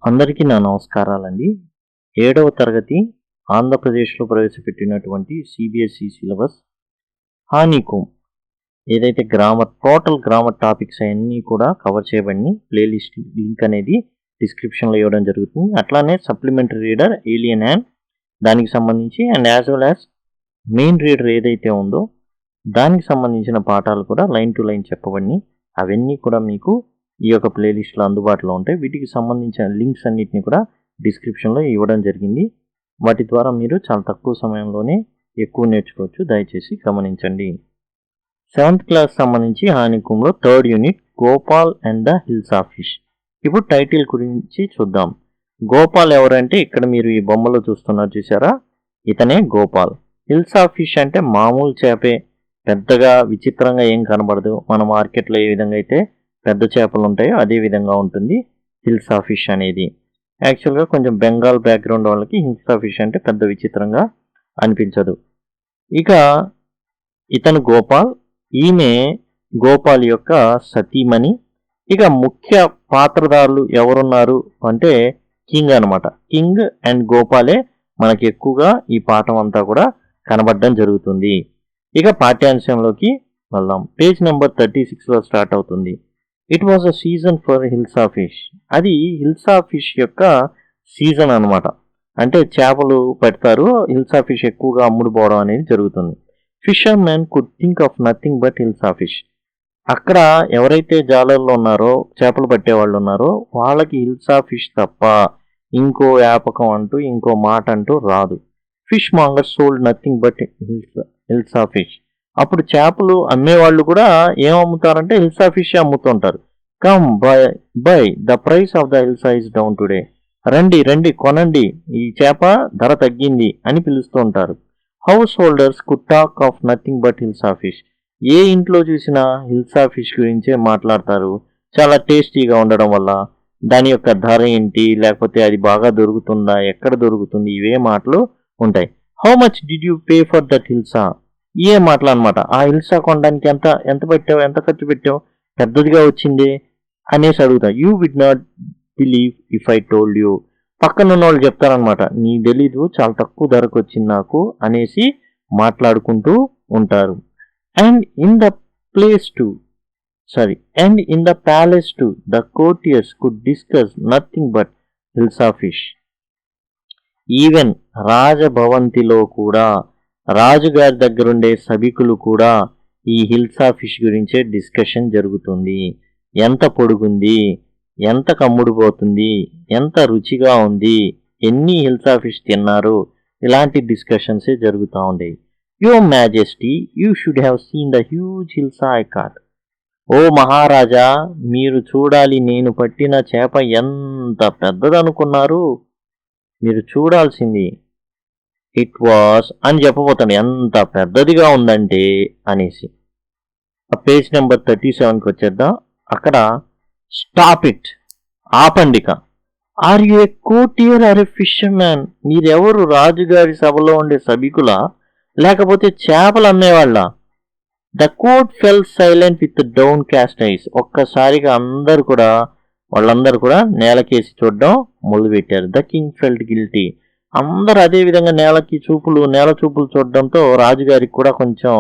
అందరికీ నా నమస్కారాలండి. 7వ తరగతి ఆంధ్రప్రదేశ్లో ప్రవేశపెట్టినటువంటి సిబిఎస్ఈ సిలబస్ హానీకోమ్ ఏదైతే టోటల్ గ్రామర్ టాపిక్స్ అవన్నీ కూడా కవర్ చేయబడి ప్లేలిస్ట్ లింక్ అనేది డిస్క్రిప్షన్లో ఇవ్వడం జరుగుతుంది. అట్లానే సప్లిమెంటరీ రీడర్ ఏలియన్ అండ్ దానికి సంబంధించి and as well as main reader ఏదైతే ఉందో దానికి సంబంధించిన పాఠాలు కూడా లైన్ టు లైన్ చెప్పబడి అవన్నీ కూడా మీకు ఈ యొక్క ప్లేలిస్ట్లో అందుబాటులో ఉంటాయి. వీటికి సంబంధించిన లింక్స్ అన్నిటిని కూడా డిస్క్రిప్షన్లో ఇవ్వడం జరిగింది. వాటి ద్వారా మీరు చాలా తక్కువ సమయంలోనే ఎక్కువ నేర్చుకోవచ్చు. దయచేసి గమనించండి. 7th క్లాస్ సంబంధించి హానీకోమ్లో 3rd unit Gopal and the hills of fish. ఇప్పుడు టైటిల్ గురించి చూద్దాం. గోపాల్ ఎవరంటే ఇక్కడ మీరు ఈ బొమ్మలో చూస్తున్నారు చూసారా, ఇతనే గోపాల్. హిల్స్ ఆఫ్ ఫిష్ అంటే మామూలు చేపే, పెద్దగా విచిత్రంగా ఏం కనబడదు. మన మార్కెట్లో ఏ విధంగా అయితే పెద్ద చేపలు ఉంటాయో అదే విధంగా ఉంటుంది హిల్స్ ఆఫ్ ఫిష్ అనేది. యాక్చువల్గా కొంచెం బెంగాల్ బ్యాక్గ్రౌండ్ వాళ్ళకి హిల్స్ ఆఫ్ ఫిష్ అంటే పెద్ద విచిత్రంగా అనిపించదు. ఇక ఇతను గోపాల్, ఈమె గోపాల్ యొక్క సతీమణి. ఇక ముఖ్య పాత్రధారులు ఎవరున్నారు అంటే కింగ్ అనమాట. కింగ్ అండ్ గోపాలే మనకి ఎక్కువగా ఈ పాఠం అంతా కూడా కనబడడం జరుగుతుంది. ఇక పాఠ్యాంశంలోకి వెళ్దాం. పేజ్ నెంబర్ 36లో స్టార్ట్ అవుతుంది. It was a season for hilsa of fish. అది హిల్స్ ఆఫ్ ఫిష్ యొక్క సీజన్ అనమాట. అంటే చేపలు పెడతారు, హిల్స్ ఆఫ్ ఫిష్ ఎక్కువగా అమ్ముడుపోవడం అనేది జరుగుతుంది. Fissure man could think of nothing but hills of fish. అక్కడ ఎవరైతే జాలర్లు ఉన్నారో, చేపలు పట్టేవాళ్ళు ఉన్నారో వాళ్ళకి హిల్స్ ఆఫ్ ఫిష్ తప్ప ఇంకో వ్యాపకం అంటూ ఇంకో మాట అంటూ రాదు. Fish monger sold nothing but hills of fish. అప్పుడు చేపలు అమ్మేవాళ్ళు కూడా ఏం అమ్ముతారంటే హిల్స్ ఆఫ్ ఫిష్ అమ్ముతుంటారు. Come by the price of the hills is down today. రండి రండి కొనండి, ఈ చేప ధర తగ్గింది అని పిలుస్తూ ఉంటారు. House holders could talk of nothing but hills of fish. ఏ ఇంట్లో చూసినా హిల్స్ ఆఫ్ ఫిష్ గురించే మాట్లాడతారు. చాలా టేస్టీగా ఉండడం వల్ల దాని యొక్క ధర ఏంటి, లేకపోతే అది బాగా దొరుకుతుందా, ఎక్కడ దొరుకుతుంది, ఇవే మాటలు ఉంటాయి. How much did you pay for that hilsa. ఏ మాటలు అనమాట. ఆ హిల్సా కొనడానికి ఎంత పెట్టావు, ఎంత ఖర్చు పెట్టావు, పెద్దదిగా వచ్చింది అనేసి అడుగుతా. You would not believe if I told you. పక్కన ఉన్న వాళ్ళు చెప్తారనమాట, నీ తెలీదు, చాలా తక్కువ ధరకు వచ్చింది నాకు అనేసి మాట్లాడుకుంటూ ఉంటారు. And in the palace to the courtiers could discuss nothing but hills of fish. Even రాజభవంతిలో కూడా, రాజుగారి దగ్గరుండే సభికులు కూడా ఈ హిల్స్ ఆఫ్ ఫిష్ గురించే డిస్కషన్ జరుగుతుంది. ఎంత పొడుగుంది, ఎంత కమ్ముడుపోతుంది, ఎంత రుచిగా ఉంది, ఎన్ని హిల్స్ ఆఫ్ ఫిష్ తిన్నారు, ఇలాంటి డిస్కషన్సే జరుగుతూ ఉండేవి. Your majesty, you should have seen the huge hilsa I caught. ఓ మహారాజా, మీరు చూడాలి, నేను పట్టిన చేప ఎంత పెద్దదనుకున్నారు, మీరు చూడాల్సింది. ఇట్ వాస్ అని చెప్పబోతాడు, ఎంత పెద్దదిగా ఉందంటే అనేసి. ఆ పేజ్ నెంబర్ 37కి వచ్చేద్దాం. అక్కడ స్టాప్ ఇట్, ఆపండిక. Are you a courtier or a fisherman. మీరెవరు, రాజుగారి సభలో ఉండే సభికులా లేకపోతే చేపలు అమ్మేవాళ్ళ? The court fell silent with downcast eyes. ఒక్కసారిగా వాళ్ళందరూ కూడా నేలకేసి చూడడం మొదలుపెట్టారు. The king felt guilty. అందరూ అదే విధంగా నేల చూపులు చూడడంతో రాజుగారికి కూడా కొంచెం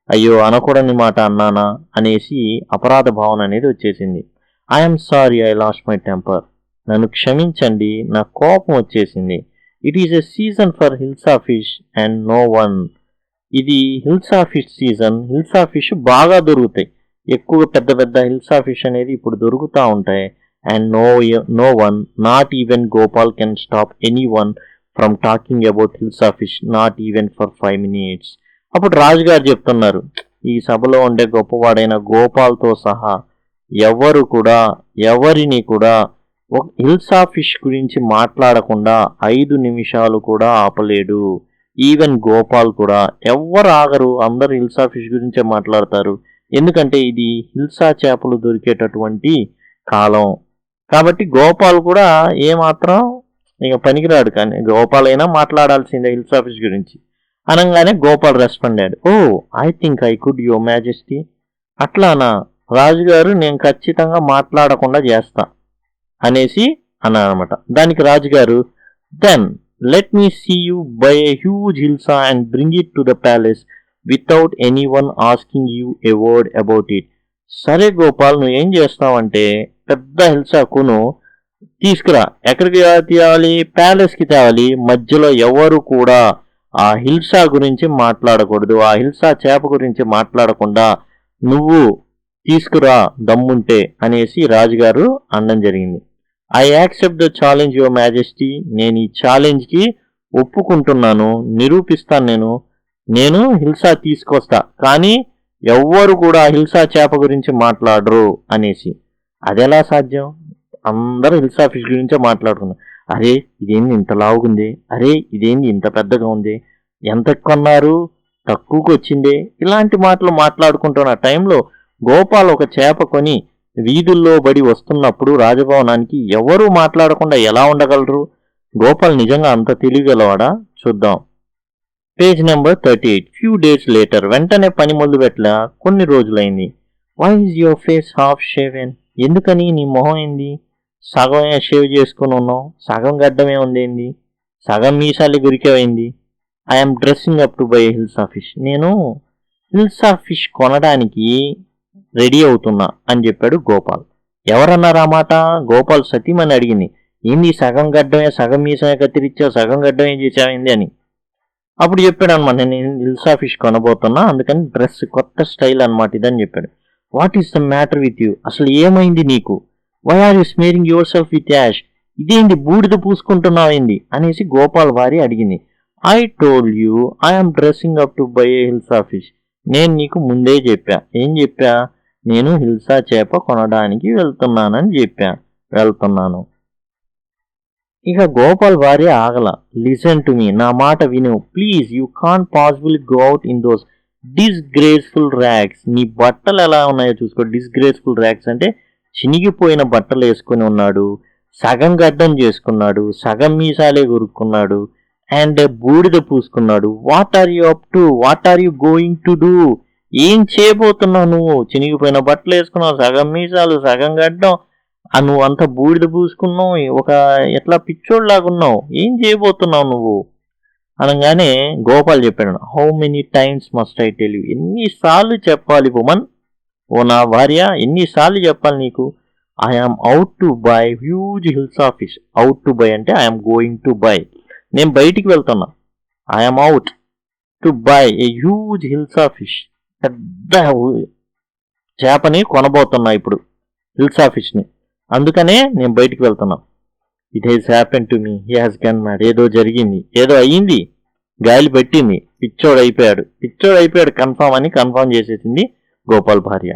అయ్యో అనకూడని మాట అన్నానా అనేసి అపరాధ భావన అనేది వచ్చేసింది. I'm sorry, I lost my temper. నన్ను క్షమించండి, నా కోపం వచ్చేసింది. It is a season for hilsa of fish and no one. ఇది hilsa of fish season. Hilsa of fish బాగా దొరుకుతాయి, ఎక్కువ పెద్ద పెద్ద హిల్స్ ఆఫ్ ఫిష్ అనేది ఇప్పుడు దొరుకుతూ ఉంటాయి. And no one, not even Gopal can stop anyone from talking about hills of fish, not even for 5 minutes. అప్పుడు రాజుగారు చెప్తున్నారు, ఈ సభలో ఉండే గొప్పవాడైన గోపాల్తో సహా ఎవరిని కూడా హిల్స్ ఆఫ్ ఫిష్ గురించి మాట్లాడకుండా 5 నిమిషాలు కూడా ఆపలేడు. ఈవెన్ గోపాల్ కూడా, ఎవరు ఆగరు, అందరు హిల్స్ ఆఫ్ ఫిష్ గురించే మాట్లాడతారు. ఎందుకంటే ఇది హిల్సా చేపలు దొరికేటటువంటి కాలం కాబట్టి గోపాల్ కూడా ఏమాత్రం ఇక పనికిరాడు. కానీ గోపాల్ అయినా మాట్లాడాల్సిందే హిల్స్ ఆఫ్ ఫిష్ గురించి అనగానే గోపాల్ రెస్పాండ్ అయ్యాడు. Oh I think I could your majesty. అట్లానా రాజుగారు, నేను ఖచ్చితంగా మాట్లాడకుండా చేస్తా అనేసి అన్నారనమాట. దానికి రాజుగారు, then let me see you buy a huge hilsa and bring it to the palace without anyone asking you a word about it. సరే గోపాల్, నువ్వు ఏం చేస్తావంటే పెద్ద హిల్సాకును తీసుకురా. ఎక్కడికి తేవాలి? ప్యాలెస్కి తేవాలి. మధ్యలో ఎవరు కూడా ఆ హిల్సా గురించి మాట్లాడకూడదు. ఆ హిల్సా చేప గురించి మాట్లాడకుండా నువ్వు తీసుకురా దమ్ముంటే అనేసి రాజుగారు అనడం జరిగింది. I accept the challenge your majesty. నేను ఈ ఛాలెంజ్కి ఒప్పుకుంటున్నాను, నిరూపిస్తాను. నేను హిల్సా తీసుకొస్తా, కానీ ఎవ్వరు కూడా హిల్సా చేప గురించి మాట్లాడరు అనేసి. అదెలా సాధ్యం? అందరూ హిల్సా ఫిష్ గురించే మాట్లాడుకున్నారు. అరే ఇదేంది ఇంత లావుగుంది, అరే ఇదేంది ఇంత పెద్దగా ఉంది, ఎంత కొన్నారు, తక్కువకి వచ్చిందే, ఇలాంటి మాటలు మాట్లాడుకుంటున్న టైంలో గోపాల్ ఒక చేప కొని వీధుల్లో బడి వస్తున్నప్పుడు రాజభవనానికి ఎవరూ మాట్లాడకుండా ఎలా ఉండగలరు? గోపాల్ నిజంగా అంత తెలియగలవాడా? చూద్దాం. Page number 38. Few days later. వెంటనే పని మొదలు పెట్టలా కొన్ని రోజులైంది. Why is your face half shaven? ఎందుకని నీ మొహం ఏంది సగం షేవ్ చేసుకుని ఉన్నావు? సగం గడ్డమే ఉందేంది? సగం మీసాలి గురికేమైంది? I'm dressing up to buy hilsa fish. నేను హిల్సా ఫిష్ కొనడానికి రెడీ అవుతున్నా అని చెప్పాడు గోపాల్. ఎవరన్నారు ఆ మాట? గోపాల్ సతీమని అడిగింది. ఏంది సగం గడ్డమే, సగం మీసమే కత్తిరించావు, సగం గడ్డం ఏం చేసావేంది అని. అప్పుడు చెప్పాడు అనమాట, నేను హిల్సా ఫిష్ కొనబోతున్నా, అందుకని డ్రెస్ కొత్త స్టైల్ అనమాట ఇదని చెప్పాడు. What is the matter with you? అసలు ఏమైంది నీకు? Why are you smearing yourself with ash? ఇదేంటి బూడిద పూసుకుంటున్నావేంది అనేసి గోపాల్ వారి అడిగింది. I told you I'm dressing up to buy a hilsa fish. నేను నీకు ముందే చెప్పా. ఏం చెప్పా? నేను హిల్సా చేప కొనడానికి వెళ్తున్నాను. ఇక గోపాల్ భార్య ఆగల. లిసన్ టు మీ, నా మాట విను please. You can't possible go out in those disgraceful racks. నీ బట్టలు ఎలా ఉన్నాయో చూసుకో. డిస్గ్రేస్ఫుల్ ర్యాక్స్ అంటే చినిగిపోయిన బట్టలు వేసుకుని ఉన్నాడు, సగం గడ్డం చేసుకున్నాడు, సగం మీసాలే కొరుక్కున్నాడు, అండ్ బూడిద పూసుకున్నాడు. What are you up to? What are you going to do? ఏం చేయబోతున్నావు నువ్వు? చినిగిపోయిన బట్టలు వేసుకున్నావు, సగం మీసాలు, సగం గడ్డం, నువ్వు అంత బూడిద పూసుకున్నావు, ఒక ఎట్లా పిచ్చోడ్లాగా ఉన్నావు, ఏం చేయబోతున్నావు నువ్వు అనగానే గోపాల్ చెప్పాడు, how many times must I tell you? ఎన్నిసార్లు చెప్పాలి ఉమన్, ఓ నా భార్య, ఎన్నిసార్లు చెప్పాలి నీకు? I am out to buy huge hilsa fish. Out to buy అంటే ఐఎమ్ గోయింగ్ టు బై, నేను బయటికి వెళ్తున్నా. I'm out to buy a huge hilsa fish. పెద్ద చేపని కొనబోతున్నా ఇప్పుడు, హిల్సా ఫిష్ని, అందుకనే నేను బయటికి వెళ్తున్నా. It has happen to me, he has gun mad. ఏదో జరిగింది, ఏదో అయ్యింది, గాలి పెట్టింది, పిచ్చోడు అయిపోయాడు కన్ఫామ్ అని కన్ఫామ్ చేసేసింది గోపాల్ భార్య.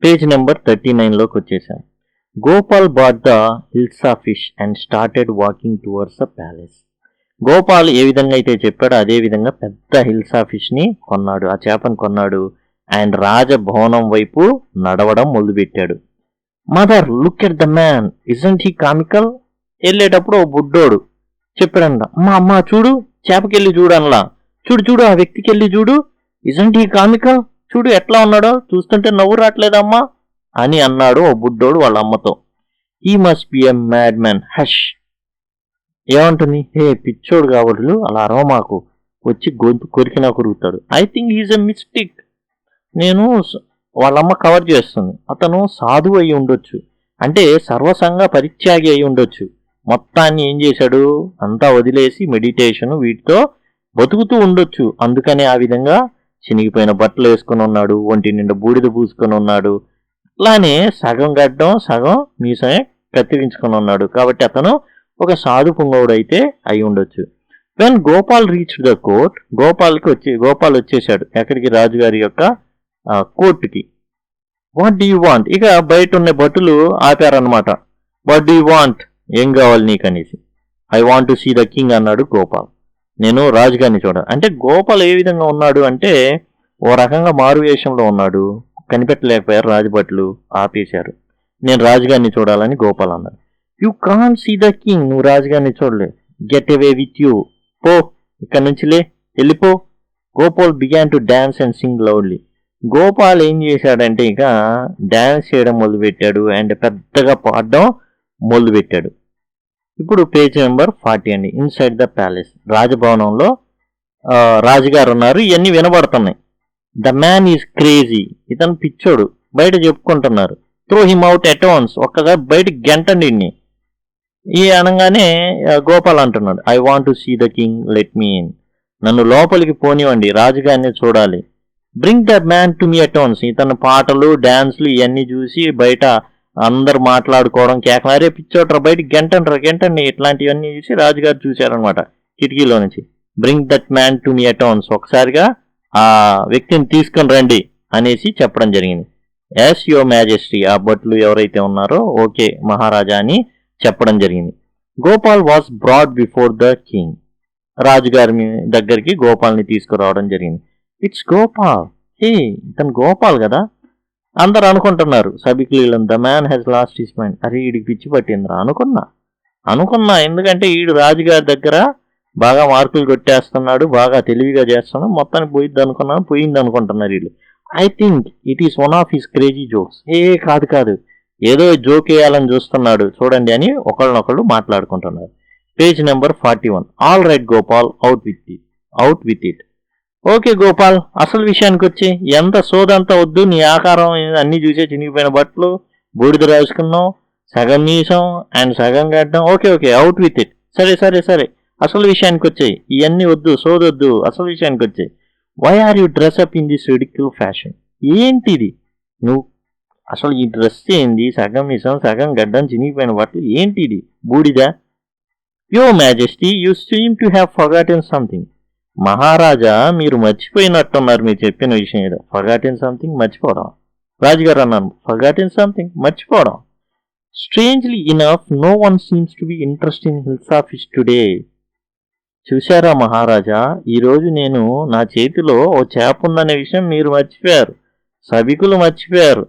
పేజ్ నెంబర్ 39లోకి వచ్చేసాం. Gopal bought the hilsa fish and started walking towards the palace. Gopal ఏ విధంగా అయితే చెప్పాడో అదే విధంగా పెద్ద హిల్సా ఫిష్ని కొన్నాడు, ఆ చేపను కొన్నాడు, అండ్ రాజభవనం వైపు నడవడం మొదలుపెట్టాడు. Mother look at the man, isn't he comical? వెళ్ళేటప్పుడు ఓ బుడ్డోడు చెప్పాడంట, అమ్మ చూడు, చేపకెళ్ళి చూడు అనలా, చూడు ఆ వ్యక్తికెళ్ళి చూడు, ఇజంట్ హీ కామికల్? చూడు ఎట్లా ఉన్నాడో, చూస్తుంటే నవ్వు రావట్లేదమ్మా అని అన్నాడు ఓ బుడ్డోడు వాళ్ళ అమ్మతో. He must be a mad man. Hush. ఏమంటుంది? హే పిచ్చోడు కాబట్టి అలా అరవమాకు, వచ్చి గొంతు కొరికినా కొరుకుతాడు. I think he's a mistake. నేను వాళ్ళమ్మ కవర్ చేస్తుంది, అతను సాధువు అయి ఉండొచ్చు, అంటే సర్వసంగ పరిత్యాగి అయి ఉండొచ్చు. మొత్తాన్ని ఏం చేశాడు, అంతా వదిలేసి మెడిటేషన్ వీటితో బతుకుతూ ఉండొచ్చు, అందుకనే ఆ విధంగా చినిగిపోయిన బట్టలు వేసుకుని ఉన్నాడు, ఒంటి నిండా బూడిద పూసుకొని ఉన్నాడు, అలానే సగం గడ్డం సగం మీసమే కత్తిరించుకొని ఉన్నాడు. కాబట్టి అతను ఒక సాధు పుంగవుడు అయితే అయి ఉండొచ్చు. When Gopal reach the court, Gopal వచ్చేసాడు ఎక్కడికి? రాజుగారి యొక్క కోర్టుకి. What do you want? ఇక బయట ఉన్న భటులు ఆపారనమాట. What do you want? ఏం కావాలి నీకు అనేసి. I want to see the king అన్నాడు గోపాల్. నేను రాజుగారిని చూడాలి. అంటే గోపాల్ ఏ విధంగా ఉన్నాడు అంటే ఓ రకంగా మారువేషంలో ఉన్నాడు, కనిపెట్టలేకపోయారు రాజభటులు, ఆపేశారు. నేను రాజుగారిని చూడాలని గోపాల్ అన్నాడు. You can't see the king, నువ్వు రాజుగారిని చూడలే, గెట్ అవే విత్ యూ, పో ఇక్కడ నుంచి వెళ్ళిపో. Gopal began to dance and Singh loudly. Gopal ఏం చేశాడంటే ఇక డాన్స్ చేయడం మొదలుపెట్టాడు, అండ్ పెద్దగా పాడడం మొదలుపెట్టాడు. ఇప్పుడు పేజ్ నెంబర్ 40 అండి. ఇన్సైడ్ ద ప్యాలెస్, రాజభవనంలో రాజుగారు ఉన్నారు. ఇవన్నీ వినబడుతున్నాయి. ద మ్యాన్ ఈజ్ క్రేజీ, ఇతను పిచ్చోడు, బయట చెప్పుకుంటున్నారు. Throw him out at once, ఒక్కగా బయటికి గంటండి ఇన్ని. ఈ అనగానే గోపాల్ అంటున్నాడు, I want to see the king, let me in. నన్ను లోపలికి పోనివ్వండి, రాజుగారిని చూడాలి. Bring the man to me at once. ఇతను పాటలు డాన్స్లు ఇవన్నీ చూసి బయట అందరు మాట్లాడుకోవడం, కేకలు, అరే పిచ్చోట్రా బయటికి గంటండి ఇట్లాంటివన్నీ చూసి రాజుగారు చూశారనమాట కిటికీలో నుంచి. Bring that man to me at once, ఒకసారిగా ఆ వ్యక్తిని తీసుకొని రండి అనేసి చెప్పడం జరిగింది. యాస్ యువర్ మ్యాజెస్టీ, ఆ భటులు ఎవరైతే ఉన్నారో ఓకే మహారాజా అని చెప్పడం జరిగింది. Gopal was brought before the king, రాజుగారి దగ్గరికి గోపాల్ని తీసుకురావడం జరిగింది. ఇట్స్ గోపాల్, హే ఇతను గోపాల్ కదా అందరు అనుకుంటున్నారు. సభికులు, the man has lost his mind, అరే వీడికి పిచ్చి పట్టిందిరా అనుకున్నా ఎందుకంటే వీడు రాజుగారి దగ్గర బాగా మార్కులు కొట్టేస్తున్నాడు, బాగా తెలివిగా చేస్తున్నాడు, మొత్తానికి పోయింది అనుకుంటున్నారు వీళ్ళు. I think it is one of his crazy jokes. కాదు ఏదో జోక్ వేయాలని చూస్తున్నాడు చూడండి అని ఒకళ్ళనొకళ్ళు మాట్లాడుకుంటున్నారు. Page number 41. All right Gopal, out with it. Okay Gopal, అసలు విషయానికి వచ్చి ఎంత సోదంతా వద్దు, నీ ఆకారం అన్ని చూసే చినిగిపోయిన బట్టలు, బూడిద రాసుకున్నాం, సగం మీసం అండ్ సగం గడ్డం. Okay out with it. సరే అసలు విషయానికి వచ్చాయి, ఇవన్నీ వద్దు, సోదొద్దు, అసలు విషయానికి వచ్చాయి. Why are you dress up in this ridiculous fashion? ఏంటిది నువ్వు అసలు ఈ డ్రెస్ ఏంది? సగం మీసం సగం గడ్డం చినిగిపోయిన బట్టలు ఏంటిది? బూడిదా? Your majesty, you seem to have forgotten something. Maharaja మీరు మర్చిపోయినట్టున్నారు మీరు చెప్పిన విషయం ఏదో. ఫర్గాటెన్ సంథింగ్, మర్చిపోవడం. రాజుగారు అన్నాను, ఫర్గాటెన్ సంథింగ్, మర్చిపోవడం. Strangely enough no one seems to be interest in hilsa fish today. చూశారా మహారాజా, ఈరోజు నేను నా చేతిలో ఓ చేప ఉందనే విషయం మీరు మర్చిపోయారు, సభికులు మర్చిపోయారు.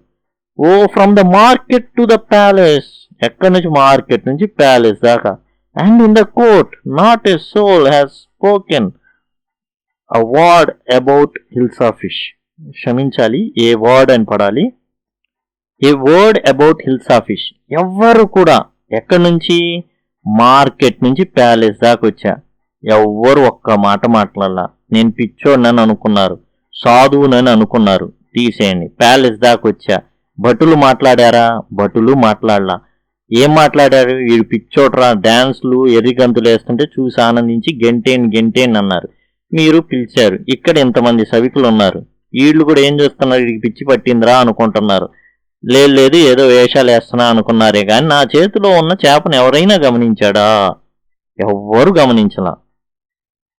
Oh from the market to the palace, ఎక్కడి నుంచి మార్కెట్ నుంచి ప్యాలెస్ దాకా. And in the court not a soul has spoken a word about Hilsa fish. క్షమించాలి, ఏ వర్డ్ అని పడాలి. ఏ వర్డ్ అబౌట్ హిల్సా ఫిష్. ఎవ్వరు కూడా ఎక్కడి నుంచి, మార్కెట్ నుంచి ప్యాలెస్ దాకా వచ్చా, ఎవ్వరు ఒక్క మాట మాట్లాడాల. నేను పిచ్చోడినని అనుకున్నారు, సాధువునని అనుకున్నారు, తీసేయండి. ప్యాలెస్ దాకా వచ్చా, భటులు మాట్లాడారా? భటులు మాట్లాడలా. ఏం మాట్లాడారు? వీడు పిచ్చోడ్రా, డాన్స్లు ఎర్రిగంతులు వేస్తుంటే చూసి ఆనందించి గెంటేన్ అన్నారు. మీరు పిలిచారు, ఇక్కడ ఇంతమంది సభికులు ఉన్నారు, వీళ్ళు కూడా ఏం చేస్తున్నారు, వీడికి పిచ్చి పట్టిందిరా అనుకుంటున్నారు. లేదు ఏదో వేషాలు వేస్తున్నా అనుకున్నారే కానీ నా చేతిలో ఉన్న చేపను ఎవరైనా గమనించాడా? ఎవ్వరు గమనించలా.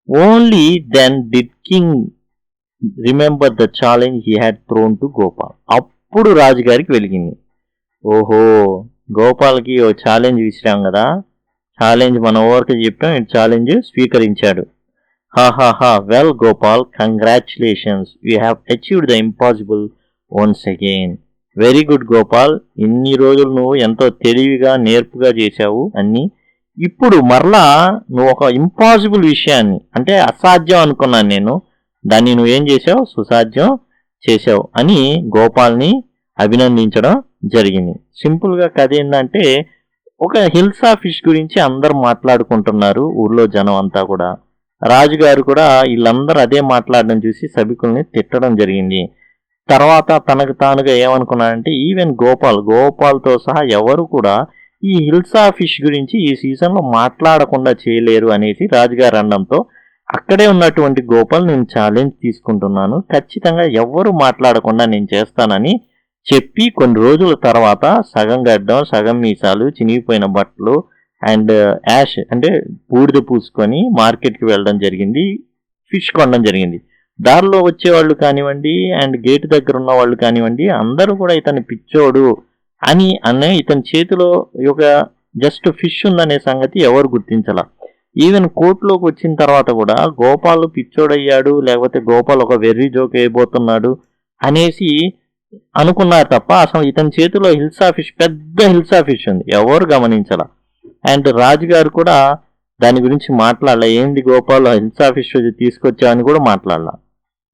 Only then did king remember the challenge he had thrown to Gopal. అప్పుడు రాజుగారికి వెలిగింది, ఓహో గోపాల్కి ఓ ఛాలెంజ్ విసిరాం కదా, ఛాలెంజ్ మన ఓవర్కి చెప్పాం, ఈ ఛాలెంజ్ స్వీకరించాడు. Ha, well Gopal, congratulations, you have achieved the impossible once again. Very good Gopal, ఇన్ని రోజులు నువ్వు ఎంతో తెలివిగా నేర్పుగా చేశావు అన్ని. ఇప్పుడు మరలా నువ్వు ఒక ఇంపాసిబుల్ విషయాన్ని, అంటే అసాధ్యం అనుకున్నాను నేను, దాన్ని నువ్వేం చేశావు, సుసాధ్యం చేశావు అని గోపాల్ని అభినందించడం జరిగింది. సింపుల్గా కథ ఏంటంటే, ఒక హిల్సా ఫిష్ గురించి అందరు మాట్లాడుకుంటున్నారు ఊర్లో జనం అంతా కూడా. రాజుగారు కూడా వీళ్ళందరూ అదే మాట్లాడడం చూసి సభికుల్ని తిట్టడం జరిగింది. తర్వాత తనకు తానుగా ఏమనుకున్నాడంటే, ఈవెన్ గోపాల్తో సహా ఎవరు కూడా ఈ హిల్సా ఫిష్ గురించి ఈ సీజన్లో మాట్లాడకుండా చేయలేరు అనేసి రాజుగారు అనడంతో, అక్కడే ఉన్నటువంటి గోపాల్, నేను ఛాలెంజ్ తీసుకుంటున్నాను, ఖచ్చితంగా ఎవ్వరు మాట్లాడకుండా నేను చేస్తానని చెప్పి కొన్ని రోజుల తర్వాత సగం గడ్డం సగం మీసాలు చినిగిపోయిన బట్టలు అండ్ యాష్ అంటే బూడిద పూసుకొని మార్కెట్కి వెళ్ళడం జరిగింది, ఫిష్ కొనడం జరిగింది. దారిలో వచ్చేవాళ్ళు కానివ్వండి అండ్ గేటు దగ్గర ఉన్న వాళ్ళు కానివ్వండి అందరూ కూడా ఇతను పిచ్చోడు అని ఇతని చేతిలో ఒక జస్ట్ ఫిష్ ఉందనే సంగతి ఎవరు గుర్తించాల. ఈవెన్ కోర్టులోకి వచ్చిన తర్వాత కూడా గోపాల్ పిచ్చోడయ్యాడు, లేకపోతే గోపాల్ ఒక వెర్రి జోక్ వేయబోతున్నాడు అనేసి అనుకున్నారు తప్ప అసలు ఇతని చేతిలో పెద్ద హిల్సా ఫిష్ ఉంది, ఎవరు గమనించాల. అండ్ రాజుగారు కూడా దాని గురించి మాట్లాడలే. ఏంది గోపాల్ హిల్సా ఫిష్ తీసుకొచ్చావని కూడా మాట్లాడలా.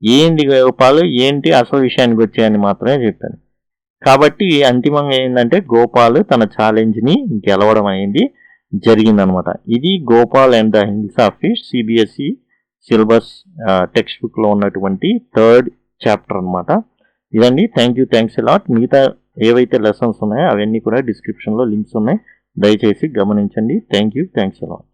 ఏంది గోపాల్ ఏంటి అసలు విషయానికి వచ్చాయని మాత్రమే చెప్పాను. కాబట్టి అంతిమంగా ఏంటంటే గోపాల్ తన ఛాలెంజ్ని గెలవడం అనేది జరిగిందనమాట. ఇది Gopal and the hills of fish CBSE syllabus text బుక్లో ఉన్నటువంటి 3rd చాప్టర్ అనమాట. ఇదండి. Thanks a lot. మిగతా ఏవైతే లెసన్స్ ఉన్నాయో అవన్నీ కూడా డిస్క్రిప్షన్లో లింక్స్ ఉన్నాయి, దయచేసి గమనించండి. Thanks a lot.